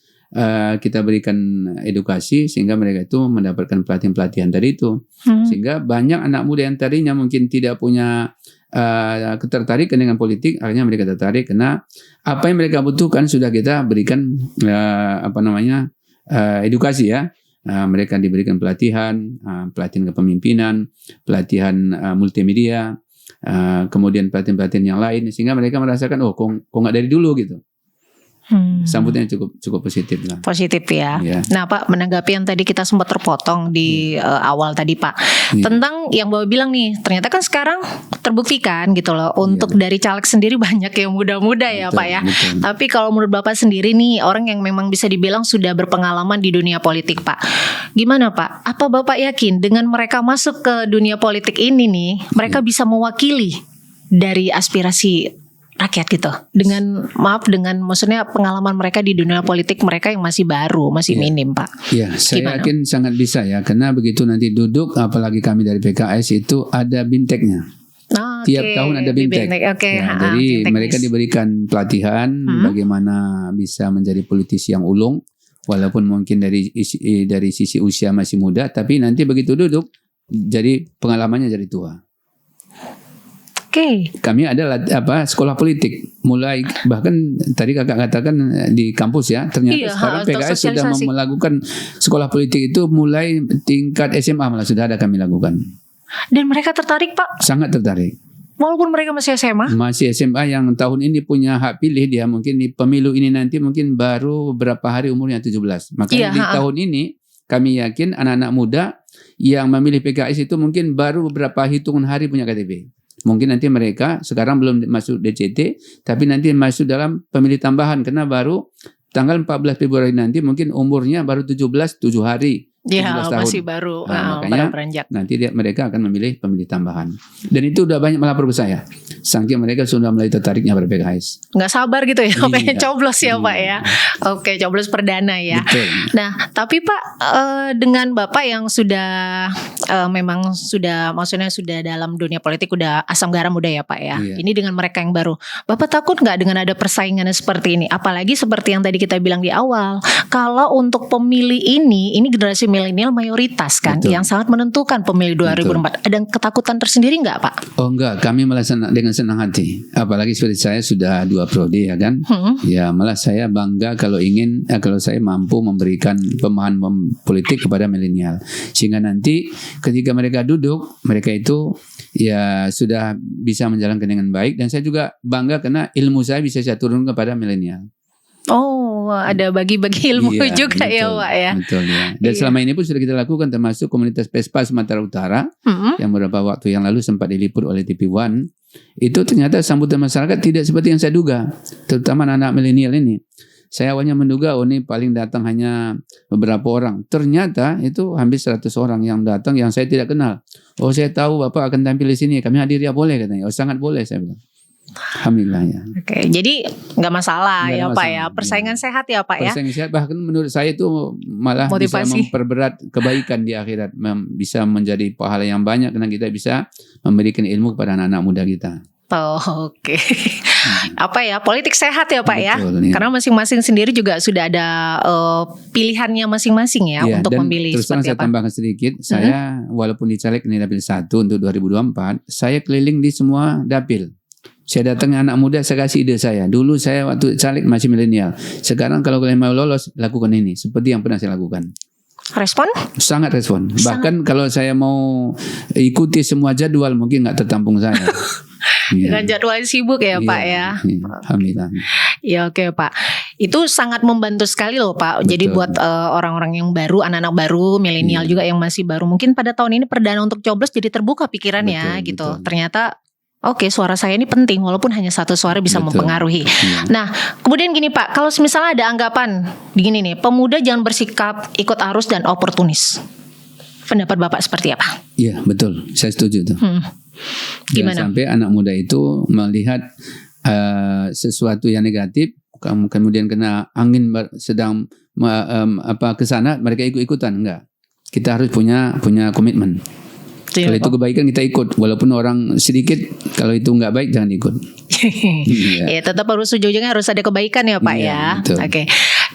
S2: kita berikan edukasi sehingga mereka itu mendapatkan pelatihan dari itu, sehingga banyak anak muda yang tadinya mungkin tidak punya ketertarikan dengan politik, akhirnya mereka tertarik karena apa yang mereka butuhkan sudah kita berikan edukasi ya. Mereka diberikan pelatihan kepemimpinan, pelatihan multimedia, kemudian pelatihan yang lain, sehingga mereka merasakan kok nggak dari dulu gitu. Sambutannya cukup positif lah.
S1: Positif ya. Nah Pak, menanggapi yang tadi kita sempat terpotong di awal tadi Pak, tentang yang Bapak bilang nih, ternyata kan sekarang terbuktikan gitu loh, untuk dari caleg sendiri banyak yang muda-muda ya Pak ya. Betul. Tapi kalau menurut Bapak sendiri nih, orang yang memang bisa dibilang sudah berpengalaman di dunia politik Pak, gimana Pak? Apa Bapak yakin dengan mereka masuk ke dunia politik ini nih, mereka bisa mewakili dari aspirasi rakyat gitu, dengan maksudnya pengalaman mereka di dunia politik mereka yang masih baru, masih minim Pak?
S2: Iya, saya yakin sangat bisa ya, karena begitu nanti duduk, apalagi kami dari PKS itu ada binteknya. Tiap tahun ada bintek. Jadi mereka diberikan pelatihan bagaimana bisa menjadi politisi yang ulung, walaupun mungkin dari sisi usia masih muda, tapi nanti begitu duduk jadi pengalamannya jadi tua. Kami adalah sekolah politik, mulai bahkan tadi kakak katakan di kampus ya, ternyata sekarang PKS sudah melakukan sekolah politik itu mulai tingkat SMA malah sudah ada kami lakukan.
S1: Dan mereka tertarik Pak?
S2: Sangat tertarik.
S1: Walaupun mereka masih SMA?
S2: Masih SMA, yang tahun ini punya hak pilih, dia mungkin di pemilu ini nanti mungkin baru berapa hari umurnya 17. Makanya di tahun ini kami yakin anak-anak muda yang memilih PKS itu mungkin baru beberapa hitungan hari punya KTP. Mungkin nanti mereka sekarang belum masuk DCT, tapi nanti masuk dalam pemilih tambahan, karena baru tanggal 14 Februari nanti mungkin umurnya baru 7 hari.
S1: Ya,
S2: tahun.
S1: Masih baru.
S2: Makanya
S1: beranjak.
S2: Nanti mereka akan memilih pemilih tambahan. Dan itu udah banyak melapor ke saya. Saking mereka sudah mulai tertariknya pada PKS.
S1: Nggak sabar gitu ya, pengen coblos ya Pak ya. Oke, coblos perdana ya.
S2: Betul.
S1: Nah, tapi Pak, dengan Bapak yang sudah memang sudah, maksudnya sudah dalam dunia politik, udah asam garam udah ya Pak ya. Ini dengan mereka yang baru, Bapak takut nggak dengan ada persaingan seperti ini? Apalagi seperti yang tadi kita bilang di awal, kalau untuk pemilih ini generasi milenial mayoritas kan. Betul. Yang sangat menentukan pemilih 2004. Ada ketakutan tersendiri nggak Pak?
S2: Oh enggak, kami malah dengan senang hati. Apalagi seperti saya sudah 2 prodi ya kan. Ya malah saya bangga kalau saya mampu memberikan pemahaman politik kepada milenial. Sehingga nanti ketika mereka duduk, mereka itu ya sudah bisa menjalankan dengan baik, dan saya juga bangga karena ilmu saya bisa saya turun kepada milenial.
S1: Oh, ada bagi-bagi ilmu
S2: Iya,
S1: juga ya
S2: betul,
S1: Pak ya.
S2: Betul ya. Dan
S1: Iya.
S2: selama ini pun sudah kita lakukan, termasuk komunitas Vespa Sumatera Utara yang beberapa waktu yang lalu sempat diliput oleh TV One. Itu ternyata sambutan masyarakat tidak seperti yang saya duga, terutama anak milenial ini. Saya awalnya menduga ini paling datang hanya beberapa orang. Ternyata itu hampir 100 orang yang datang yang saya tidak kenal. Oh, saya tahu Bapak akan tampil di sini, kami hadir ya, boleh katanya. Oh, sangat boleh, saya bilang. Alhamdulillah ya.
S1: Oke, jadi nggak masalah
S2: Nggak ada
S1: ya Pak ya.
S2: masalah,
S1: Persaingan
S2: ya.
S1: sehat ya Pak ya.
S2: Persaingan sehat, bahkan menurut saya itu malah bisa
S1: Motivasi.
S2: memperberat kebaikan di akhirat, bisa menjadi pahala yang banyak karena kita bisa memberikan ilmu kepada anak-anak muda kita.
S1: Oh, oke. Apa ya, politik sehat ya Pak ya.
S2: Betul, ya.
S1: Karena masing-masing sendiri juga sudah ada pilihannya masing-masing ya
S2: Iya,
S1: untuk
S2: dan
S1: memilih
S2: terus terang
S1: seperti
S2: saya
S1: apa.
S2: tambahkan sedikit, saya walaupun dicaleg di dapil 1 untuk 2024, saya keliling di semua dapil. Saya datangi anak muda, saya kasih ide saya. Dulu saya waktu caleg masih milenial. Sekarang kalau kalian mau lolos, lakukan ini. Seperti yang pernah saya lakukan.
S1: Respon?
S2: Sangat respon. Bahkan kalau saya mau ikuti semua jadwal, mungkin nggak tertampung saya.
S1: Dengan jadwal sibuk ya Pak ya.
S2: Iya, alhamdulillah.
S1: Ya oke Pak. Itu sangat membantu sekali loh Pak. Jadi
S2: Betul.
S1: buat orang-orang yang baru, anak-anak baru, milenial juga yang masih baru. Mungkin pada tahun ini perdana untuk coblos jadi terbuka pikirannya
S2: Betul,
S1: gitu.
S2: betul.
S1: Ternyata oke, suara saya ini penting walaupun hanya satu suara bisa
S2: Betul.
S1: mempengaruhi.
S2: Iya.
S1: Nah, kemudian gini Pak, kalau misalnya ada anggapan begini nih, pemuda jangan bersikap ikut arus dan oportunis. Pendapat Bapak seperti apa?
S2: Iya, betul. Saya setuju tuh.
S1: Gimana?
S2: Jangan sampai anak muda itu melihat sesuatu yang negatif, kemudian kena angin sedang ke sana, mereka ikut-ikutan. Enggak. Kita harus punya komitmen. Kalau itu kebaikan kita ikut, walaupun orang sedikit. Kalau itu nggak baik jangan ikut.
S1: Ya tetap harus ujung-ujungnya harus ada kebaikan ya Pak
S2: Iya,
S1: ya.
S2: betul.
S1: Oke.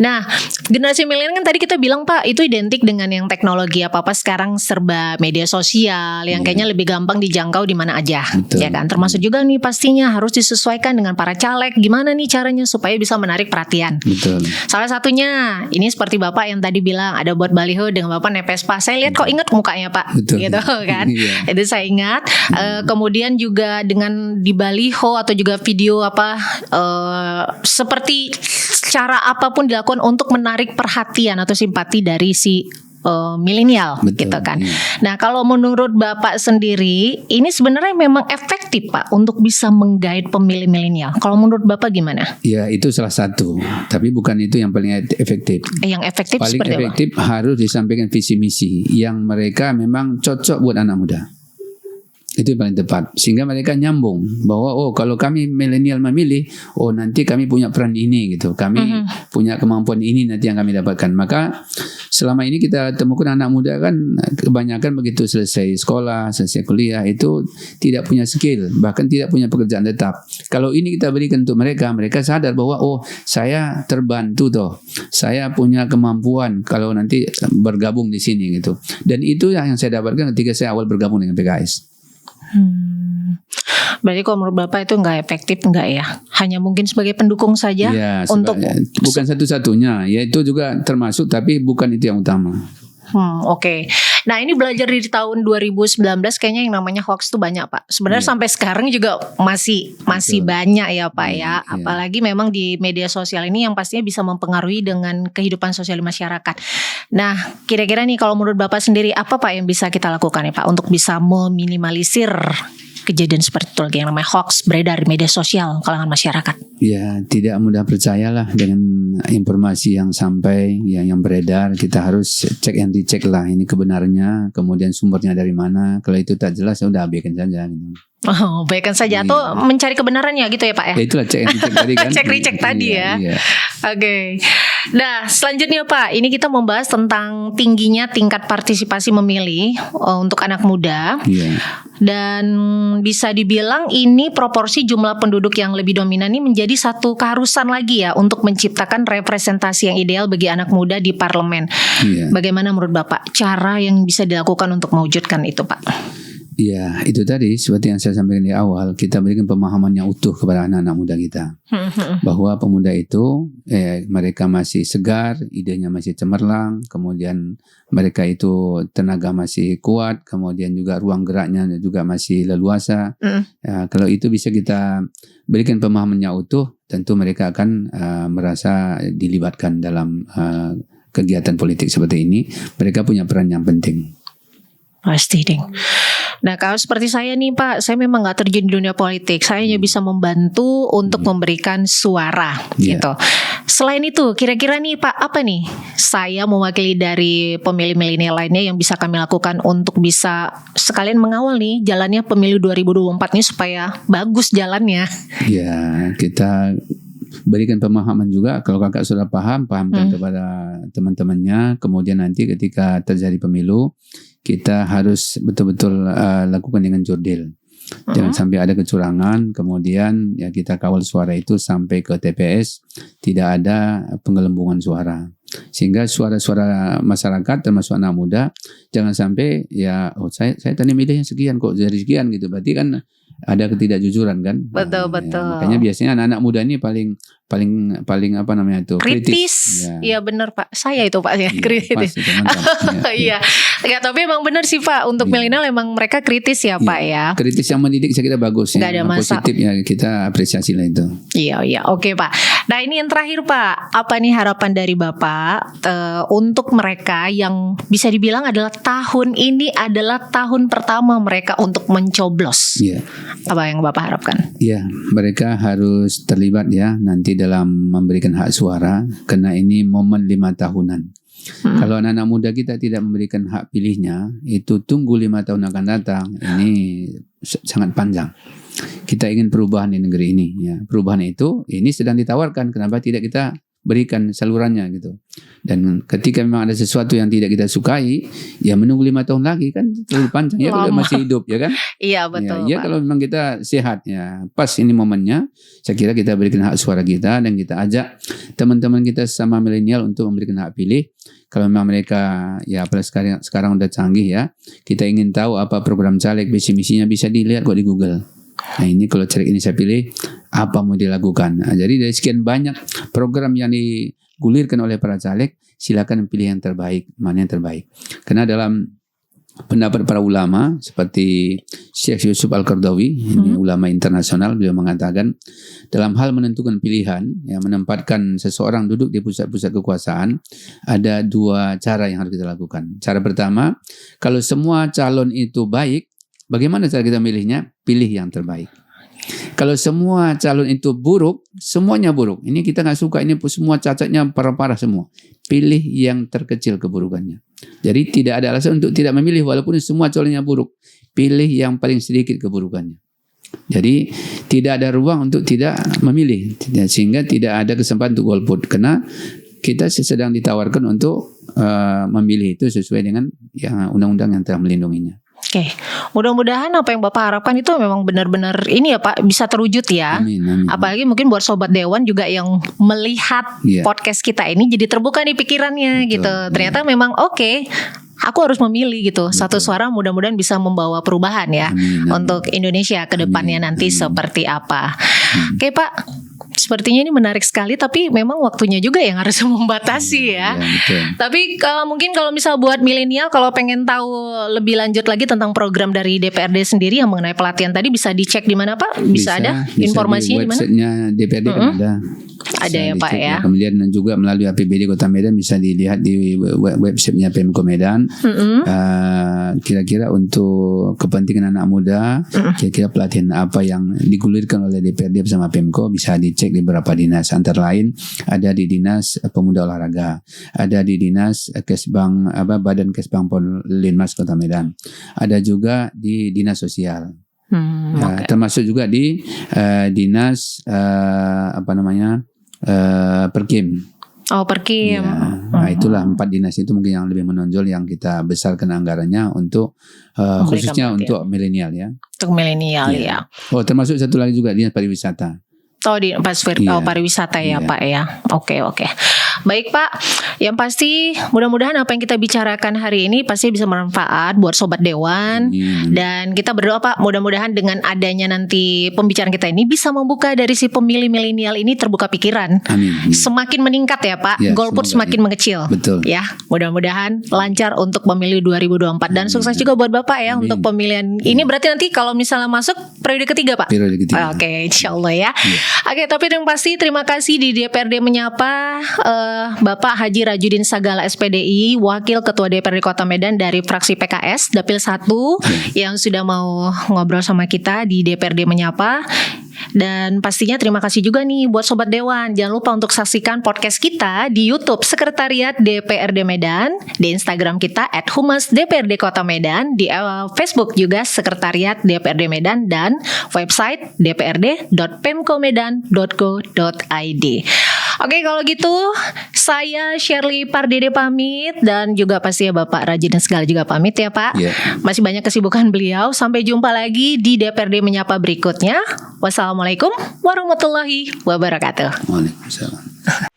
S1: Nah, generasi milenial kan tadi kita bilang Pak itu identik dengan yang teknologi apa sekarang serba media sosial yang kayaknya lebih gampang dijangkau di mana aja,
S2: Betul.
S1: ya kan. Termasuk juga nih pastinya harus disesuaikan dengan para caleg. Gimana nih caranya supaya bisa menarik perhatian?
S2: Betul.
S1: Salah satunya ini seperti Bapak yang tadi bilang ada buat baliho dengan Bapak naik Vespa. Saya lihat kok ingat mukanya Pak,
S2: Betul.
S1: gitu kan?
S2: Iya.
S1: Itu saya ingat. Kemudian juga dengan di baliho atau juga video apa seperti cara apapun dilakukan untuk menarik perhatian atau simpati dari si milenial
S2: Betul,
S1: gitu kan.
S2: iya.
S1: Nah, kalau menurut Bapak sendiri ini sebenarnya memang efektif Pak untuk bisa menggait pemilih milenial. Kalau menurut Bapak gimana?
S2: Ya, itu salah satu. Tapi bukan itu yang paling efektif.
S1: Yang efektif
S2: Paling
S1: seperti apa?
S2: efektif harus disampaikan visi misi yang mereka memang cocok buat anak muda. Itu yang paling tepat. Sehingga mereka nyambung bahwa kalau kami milenial memilih, nanti kami punya peran ini gitu. Kami punya kemampuan ini nanti yang kami dapatkan. Maka selama ini kita temukan anak muda kan kebanyakan begitu selesai sekolah, selesai kuliah itu tidak punya skill, bahkan tidak punya pekerjaan tetap. Kalau ini kita berikan untuk mereka, mereka sadar bahwa saya terbantu toh. Saya punya kemampuan kalau nanti bergabung di sini gitu. Dan itu yang saya dapatkan ketika saya awal bergabung dengan PKS.
S1: Berarti kalau menurut Bapak itu nggak efektif nggak ya? Hanya mungkin sebagai pendukung saja
S2: Ya,
S1: untuk
S2: bukan satu-satunya, ya itu juga termasuk, tapi bukan itu yang utama.
S1: Oke. Nah ini belajar dari tahun 2019 kayaknya yang namanya hoax tuh banyak Pak. Sebenarnya sampai sekarang juga masih
S2: Betul.
S1: banyak ya Pak ya.
S2: Iya.
S1: Apalagi memang di media sosial ini yang pastinya bisa mempengaruhi dengan kehidupan sosial di masyarakat. Nah kira-kira nih kalau menurut Bapak sendiri apa Pak yang bisa kita lakukan ya Pak untuk bisa meminimalisir kejadian seperti itu lagi yang namanya hoax beredar di media sosial kalangan masyarakat?
S2: Ya, tidak mudah percayalah dengan informasi yang sampai yang beredar. Kita harus cek and dicek lah ini kebenarannya, kemudian sumbernya dari mana. Kalau itu tak jelas ya udah abaikan saja gitu.
S1: Oh, baikkan saja atau mencari kebenarannya gitu ya Pak ya?
S2: Ya itulah cek and dicek tadi kan.
S1: Cek recheck tadi ya.
S2: Iya.
S1: Oke. Nah, selanjutnya Pak, ini kita membahas tentang tingginya tingkat partisipasi memilih untuk anak muda.
S2: Iya.
S1: Dan bisa dibilang ini proporsi jumlah penduduk yang lebih dominan ini menjadi satu keharusan lagi ya untuk menciptakan representasi yang ideal bagi anak muda di parlemen.
S2: Iya.
S1: Bagaimana menurut Bapak cara yang bisa dilakukan untuk mewujudkan itu Pak?
S2: Ya, itu tadi seperti yang saya sampaikan di awal, kita berikan pemahaman yang utuh kepada anak-anak muda kita. Bahwa pemuda itu mereka masih segar, idenya masih cemerlang, kemudian mereka itu tenaga masih kuat, kemudian juga ruang geraknya juga masih leluasa. Kalau itu bisa kita berikan pemahaman yang utuh, tentu mereka akan merasa dilibatkan dalam kegiatan politik seperti ini. Mereka punya peran yang penting.
S1: Pasti, Ding. Nah, kalau seperti saya nih Pak, saya memang nggak terjun di dunia politik. Saya hanya bisa membantu untuk memberikan suara, gitu. Selain itu, kira-kira nih Pak, apa nih saya mewakili dari pemilih milenial lainnya yang bisa kami lakukan untuk bisa sekalian mengawal nih jalannya pemilu 2024 ini supaya bagus jalannya?
S2: Ya, kita berikan pemahaman juga. Kalau kakak sudah pahamkan kepada teman-temannya. Kemudian nanti ketika terjadi pemilu, kita harus betul-betul lakukan dengan jurdil. Jangan sampai ada kecurangan. Kemudian ya kita kawal suara itu sampai ke TPS, tidak ada penggelembungan suara. Sehingga suara-suara masyarakat termasuk anak muda jangan sampai ya saya tadi milihnya sekian kok jadi sekian gitu. Berarti kan ada ketidakjujuran kan.
S1: Betul.
S2: Ya, makanya biasanya anak-anak muda ini paling apa namanya itu
S1: kritis. Iya benar Pak. Saya itu Pak ya, kritis. Iya. Ya, tapi emang benar sih Pak, untuk milenial emang mereka kritis ya Pak ya.
S2: Kritis yang mendidik saya kira bagus ya.
S1: Gak ada masalah.
S2: Positif ya, kita apresiasi lah itu.
S1: Iya. Oke Pak. Nah, ini yang terakhir Pak. Apa nih harapan dari Bapak untuk mereka yang bisa dibilang adalah tahun ini adalah tahun pertama mereka untuk mencoblos?
S2: Iya.
S1: Apa yang Bapak harapkan?
S2: Iya, mereka harus terlibat ya nanti dalam memberikan hak suara, karena ini momen 5 tahunan. Kalau anak-anak muda kita tidak memberikan hak pilihnya, itu tunggu 5 tahun akan datang. Ini sangat panjang. Kita ingin perubahan di negeri ini. Ya. Perubahan itu ini sedang ditawarkan. Kenapa tidak kita berikan salurannya gitu. Dan ketika memang ada sesuatu yang tidak kita sukai, ya menunggu 5 tahun lagi kan terlalu panjang ya kalau masih hidup ya kan.
S1: Iya betul.
S2: Ya kalau memang kita sehat ya pas ini momennya, saya kira kita berikan hak suara kita dan kita ajak teman-teman kita sama milenial untuk memberikan hak pilih. Kalau memang mereka ya apalagi sekarang udah canggih ya, kita ingin tahu apa program caleg, visi misinya bisa dilihat kok di Google. Nah ini kalau caleg ini saya pilih, apa mau dilakukan. Nah, jadi dari sekian banyak program yang digulirkan oleh para caleg, silakan pilih yang terbaik, mana yang terbaik. Karena dalam pendapat para ulama seperti Syekh Yusuf Al-Qaradawi, ini ulama internasional, beliau mengatakan dalam hal menentukan pilihan, yang menempatkan seseorang duduk di pusat-pusat kekuasaan, ada 2 cara yang harus kita lakukan. Cara pertama, kalau semua calon itu baik, bagaimana cara kita milihnya? Pilih yang terbaik. Kalau semua calon itu buruk, semuanya buruk. Ini kita nggak suka, ini semua cacatnya parah-parah semua. Pilih yang terkecil keburukannya. Jadi tidak ada alasan untuk tidak memilih walaupun semua calonnya buruk. Pilih yang paling sedikit keburukannya. Jadi tidak ada ruang untuk tidak memilih. Sehingga tidak ada kesempatan untuk golput. Karena kita sedang ditawarkan untuk memilih itu sesuai dengan undang-undang yang telah melindunginya.
S1: Oke, mudah-mudahan apa yang Bapak harapkan itu memang benar-benar ini ya Pak, bisa terwujud ya.
S2: Amin.
S1: Apalagi mungkin buat Sobat Dewan juga yang melihat podcast kita ini jadi terbuka nih pikirannya. Betul, gitu. Ternyata memang oke, aku harus memilih gitu. Betul. Satu suara mudah-mudahan bisa membawa perubahan ya. Amin. Untuk Indonesia ke depannya nanti seperti apa. Oke Pak, sepertinya ini menarik sekali, tapi memang waktunya juga yang harus membatasi ya. Tapi mungkin kalau misal buat milenial, kalau pengen tahu lebih lanjut lagi tentang program dari DPRD sendiri yang mengenai pelatihan tadi, bisa dicek di mana Pak? Bisa ada informasinya di mana?
S2: Websitenya DPRD kan ada.
S1: Ada ya Pak ya.
S2: Kemudian juga melalui APBD Kota Medan bisa dilihat di websitenya Pemko Medan. Kira-kira untuk kepentingan anak muda, kira-kira pelatihan apa yang digulirkan oleh DPRD bersama Pemko bisa dicek di beberapa dinas. Antara lain ada di Dinas Pemuda Olahraga, ada di Dinas Kesbang Badan Kesbang Linmas Kota Medan, ada juga di Dinas Sosial. Termasuk juga di Dinas Perkim.
S1: Perkim.
S2: Ya, nah itulah 4 dinas itu mungkin yang lebih menonjol yang kita besarkan anggarannya untuk khususnya untuk milenial ya.
S1: Untuk milenial ya.
S2: Oh termasuk satu lagi juga dinas pariwisata.
S1: Di pariwisata ya Pak ya. Oke. Baik Pak, yang pasti mudah-mudahan apa yang kita bicarakan hari ini pasti bisa bermanfaat buat Sobat Dewan. Dan kita berdoa Pak, mudah-mudahan dengan adanya nanti pembicaraan kita ini bisa membuka dari si pemilih milenial ini terbuka pikiran.
S2: Amin.
S1: Semakin meningkat ya Pak,
S2: Ya,
S1: golput
S2: semoga,
S1: semakin mengecil.
S2: Betul.
S1: Ya, mudah-mudahan lancar untuk pemilu 2024 dan sukses juga buat Bapak ya untuk pemilihan. Ini berarti nanti kalau misalnya masuk periode ketiga Pak.
S2: Periode ketiga.
S1: Oke, insya Allah ya. Oke, tapi yang pasti terima kasih di DPRD Menyapa Bapak Haji Rajudin Sagala SPDI, Wakil Ketua DPRD Kota Medan dari fraksi PKS Dapil 1 yang sudah mau ngobrol sama kita di DPRD Menyapa. Dan pastinya terima kasih juga nih buat Sobat Dewan. Jangan lupa untuk saksikan podcast kita di YouTube Sekretariat DPRD Medan, di Instagram kita @humasdprd Kota Medan, di Facebook juga Sekretariat DPRD Medan, dan website dprd.pemkomedan.go.id. Oke, kalau gitu saya Shirley Pardede pamit, dan juga pasti ya Bapak Rajudin Sagala juga pamit ya Pak. Masih banyak kesibukan beliau. Sampai jumpa lagi di DPRD Menyapa berikutnya. Wassalamualaikum warahmatullahi wabarakatuh.
S2: Waalaikumsalam.